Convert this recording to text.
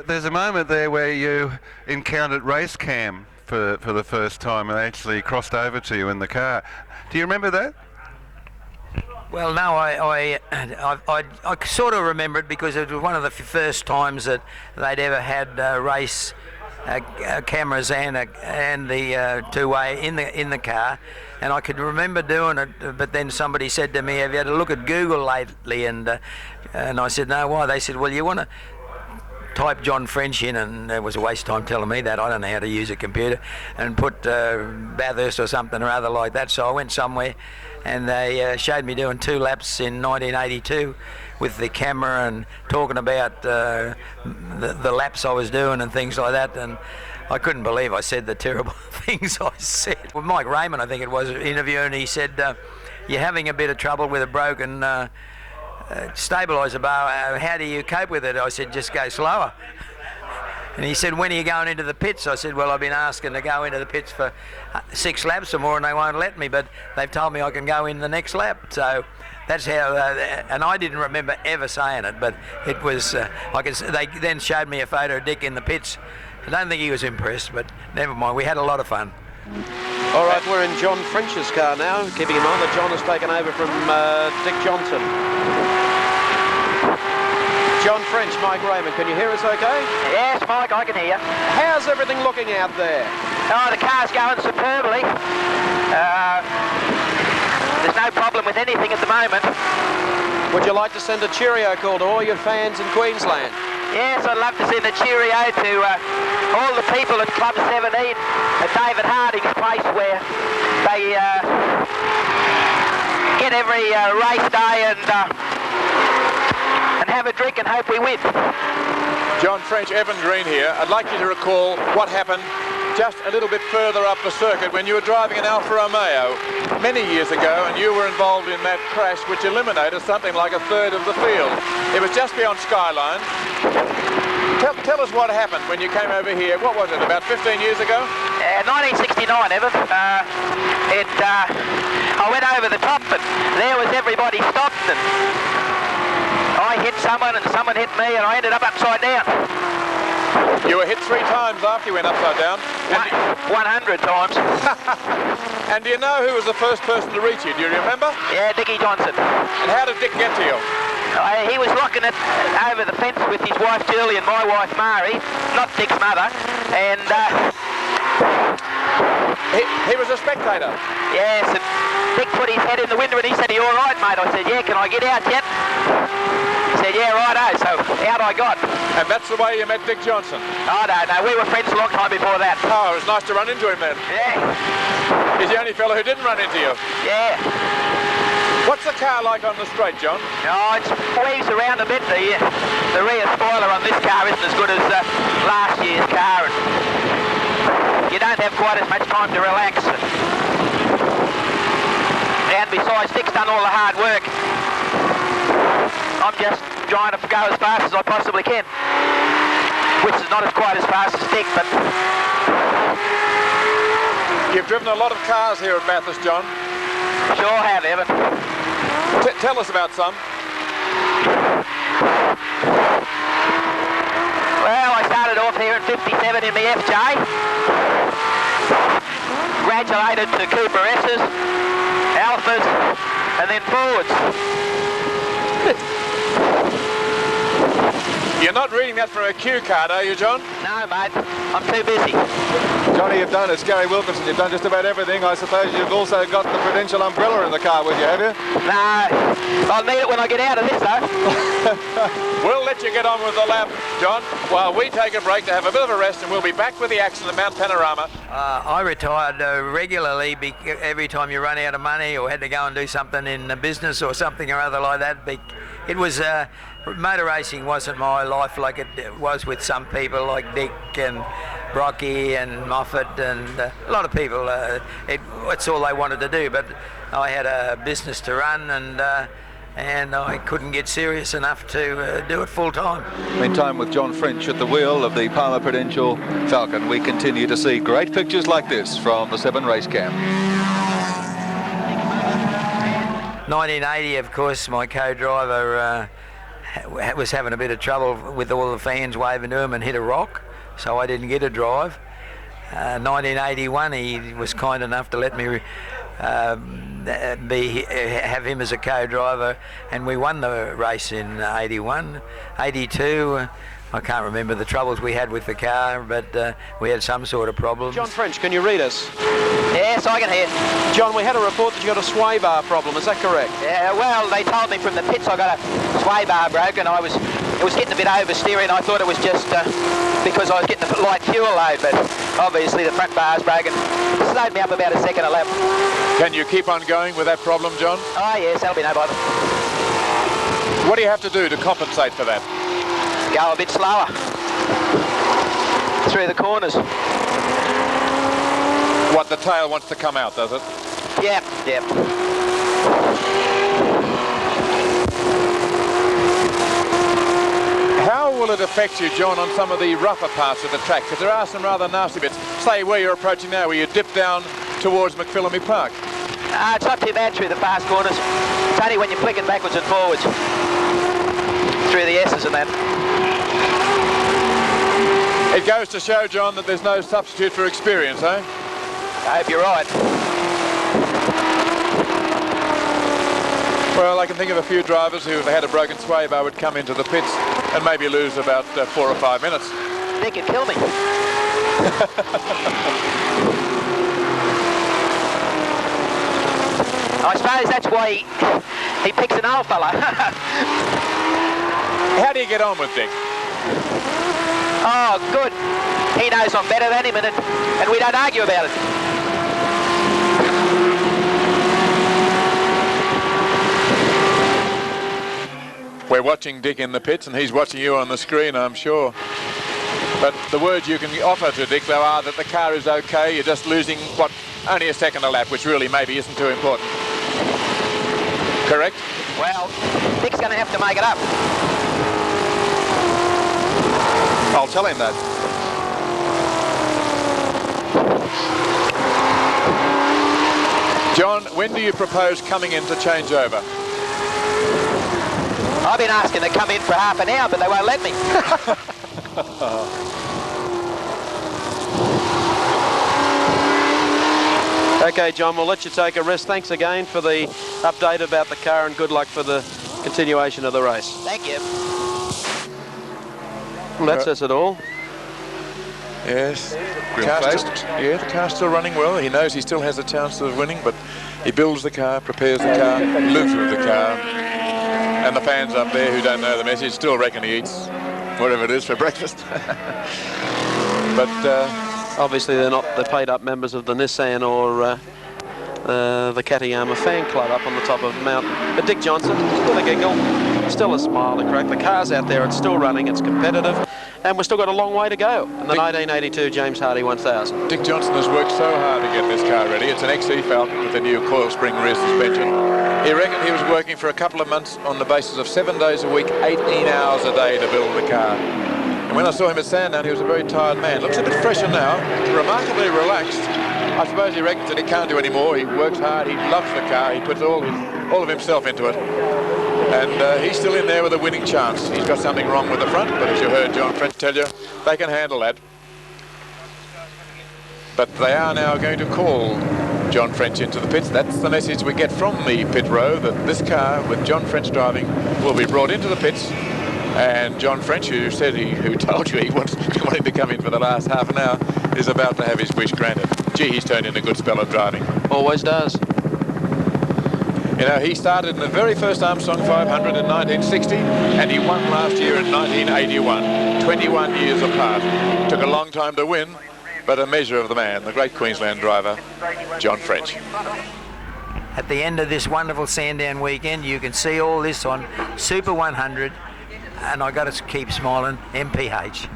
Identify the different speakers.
Speaker 1: There's a moment there where you encountered RaceCam for the first time and actually crossed over to you in the car. Do you remember that?
Speaker 2: Well, no, I sort of remember it because it was one of the first times that they'd ever had race cameras and the two-way in the car, and I could remember doing it. But then somebody said to me, "Have you had a look at Google lately?" And I said, "No, why?" They said, "Well, you want to type John French in," and it was a waste of time telling me that. I don't know how to use a computer, and put Bathurst or something or other like that. So I went somewhere, and they showed me doing 2 laps in 1982 with the camera and talking about the laps I was doing and things like that. And I couldn't believe I said the terrible things I said. Well, Mike Raymond, I think it was, interviewing, he said, "You're having a bit of trouble with a broken stabiliser bar. How do you cope with it?" I said, "Just go slower." And he said, "When are you going into the pits?" I said, "Well, I've been asking to go into the pits for 6 laps or more, and they won't let me, but they've told me I can go in the next lap." So that's how, and I didn't remember ever saying it, but it was, they then showed me a photo of Dick in the pits. I don't think he was impressed, but never mind, we had a lot of fun.
Speaker 3: All right, we're in John French's car now, keeping in mind that John has taken over from Dick Johnson. John French, Mike Raymond, can you hear us okay?
Speaker 4: Yes, Mike, I can hear you.
Speaker 3: How's everything looking out there?
Speaker 4: Oh, the car's going superbly. There's no problem with anything at the moment.
Speaker 3: Would you like to send a cheerio call to all your fans in Queensland?
Speaker 4: Yes, I'd love to send a cheerio to all the people at Club 17 at David Harding's place, where they get every race day and have a drink and hope we win.
Speaker 5: John French, Evan Green here. I'd like you to recall what happened just a little bit further up the circuit when you were driving an Alfa Romeo many years ago, and you were involved in that crash which eliminated something like a third of the field. It was just beyond Skyline. Tell us what happened when you came over here. What was it, about 15 years ago?
Speaker 4: 1969, Evan. I went over the top, and there was everybody stopped, and I hit someone and someone hit me, and I ended up upside down.
Speaker 5: You were hit 3 times after you went upside down.
Speaker 4: 100 times.
Speaker 5: And do you know who was the first person to reach you? Do you remember?
Speaker 4: Yeah, Dickie Johnson.
Speaker 5: And how did Dick get to you?
Speaker 4: He was rocking it over the fence with his wife Julie and my wife Mary, not Dick's mother, and
Speaker 5: he was a spectator.
Speaker 4: Yes, and Dick put his head in the window and he said, "Are you all right, mate?" I said, "Yeah, can I get out yet?" He said, "Yeah, righto." So out I got.
Speaker 5: And that's the way you met Dick Johnson?
Speaker 4: I don't know. We were friends a long time before that.
Speaker 5: Oh, it was nice to run into him then.
Speaker 4: Yeah.
Speaker 5: He's the only fellow who didn't run into you.
Speaker 4: Yeah.
Speaker 5: What's the car like on the straight, John?
Speaker 4: Oh, it weaves around a bit. The rear spoiler on this car isn't as good as last year's car. And you don't have quite as much time to relax. And besides, Dick's done all the hard work. I'm just trying to go as fast as I possibly can, which is not as quite as fast as Dick, but...
Speaker 5: You've driven a lot of cars here at Bathurst, John.
Speaker 4: Sure have, Evan.
Speaker 5: Tell us about some.
Speaker 4: Well, I started off here in 57 in my FJ. Graduated to Cooper S's, Alphas, and then Forwards.
Speaker 5: You're not reading that from a cue card, are you, John?
Speaker 4: No, mate. I'm too busy.
Speaker 6: Johnny, you've done, it's Garry Wilkinson, you've done just about everything. I suppose you've also got the Prudential umbrella in the car with you, have you?
Speaker 4: No, I'll need it when I get out of this, though.
Speaker 5: We'll let you get on with the lap, John, while we take a break to have a bit of a rest, and we'll be back with the action at Mount Panorama.
Speaker 2: I retired regularly every time you run out of money or had to go and do something in business or something or other like that. It was... motor racing wasn't my life like it was with some people like Dick and Brocky and Moffat and a lot of people. It's all they wanted to do, but I had a business to run and I couldn't get serious enough to do it full time.
Speaker 6: In time with John French at the wheel of the Palmer Prudential Falcon, we continue to see great pictures like this from the 7 RaceCam.
Speaker 2: 1980, of course, my co-driver was having a bit of trouble with all the fans waving to him and hit a rock, so I didn't get a drive. 1981, he was kind enough to let me have him as a co-driver, and we won the race in 81. 82, I can't remember the troubles we had with the car, but we had some sort of problems.
Speaker 3: John French, can you read us?
Speaker 4: Yes, I can hear.
Speaker 3: John, we had a report that you got a sway bar problem, is that correct?
Speaker 4: Yeah, well, they told me from the pits I got a sway bar broken. It was getting a bit oversteering. I thought it was just because I was getting a light fuel load, but obviously the front bar's broken. Slowed me up about a second a lap.
Speaker 5: Can you keep on going with that problem, John?
Speaker 4: Oh yes, that'll be no bother.
Speaker 5: What do you have to do to compensate for that?
Speaker 4: Go a bit slower through the corners.
Speaker 5: What, the tail wants to come out, does it?
Speaker 4: Yeah, yeah.
Speaker 5: How will it affect you, John, on some of the rougher parts of the track? Because there are some rather nasty bits. Say where you're approaching now, where you dip down towards McPhillamy Park.
Speaker 4: It's not too bad through the fast corners. It's only when you're flicking backwards and forwards through the S's and that.
Speaker 5: It goes to show, John, that there's no substitute for experience, eh?
Speaker 4: I hope you're right.
Speaker 5: Well, I can think of a few drivers who, if they had a broken sway bar, would come into the pits and maybe lose about 4 or 5 minutes.
Speaker 4: They could kill me. I suppose that's why he picks an old fella.
Speaker 5: How do you get on with Dick?
Speaker 4: Oh, good. He knows I'm better than him, and we don't argue about it.
Speaker 5: We're watching Dick in the pits, and he's watching you on the screen, I'm sure. But the words you can offer to Dick, though, are that the car is okay. You're just losing, what, only a second a lap, which really maybe isn't too important. Correct?
Speaker 4: Well, Dick's going to have to make it up.
Speaker 6: I'll tell him that.
Speaker 5: John, when do you propose coming in to change over?
Speaker 4: I've been asking to come in for half an hour, but they won't let me.
Speaker 3: Okay, John, we'll let you take a rest. Thanks again for the update about the car, and good luck for the continuation of the race.
Speaker 4: Thank you.
Speaker 3: Well, that says it all.
Speaker 5: Yes.
Speaker 6: Real fast.
Speaker 5: The car's still running well. He knows he still has a chance of winning, but he builds the car, prepares the car, lives with the car. And the fans up there who don't know the message still reckon he eats whatever it is for breakfast. But
Speaker 3: Obviously, they're not the paid-up members of the Nissan or the Katayama fan club up on the top of the mountain. But Dick Johnson, still a giggle, still a smile to crack. The car's out there, it's still running, it's competitive, and we've still got a long way to go in the 1982 James Hardy 1000.
Speaker 5: Dick Johnson has worked so hard to get this car ready. It's an XE Falcon with a new coil spring rear suspension. He reckoned he was working for a couple of months on the basis of 7 days a week, 18 hours a day to build the car. And when I saw him at Sandown, he was a very tired man. Looks a bit fresher now, remarkably relaxed. I suppose he reckons that he can't do any more. He works hard, he loves the car, he puts all of himself into it. And he's still in there with a winning chance. He's got something wrong with the front, but as you heard John French tell you, they can handle that. But they are now going to call John French into the pits. That's the message we get from the pit row, that this car with John French driving will be brought into the pits. And John French, who told you he wanted to come in for the last half an hour, is about to have his wish granted. Gee, he's turned in a good spell of driving.
Speaker 3: Always does.
Speaker 5: You know, he started in the very first Armstrong 500 in 1960, and he won last year in 1981, 21 years apart. Took a long time to win, but a measure of the man, the great Queensland driver, John French.
Speaker 2: At the end of this wonderful Sandown weekend, you can see all this on Super 100, and I got to keep smiling, MPH.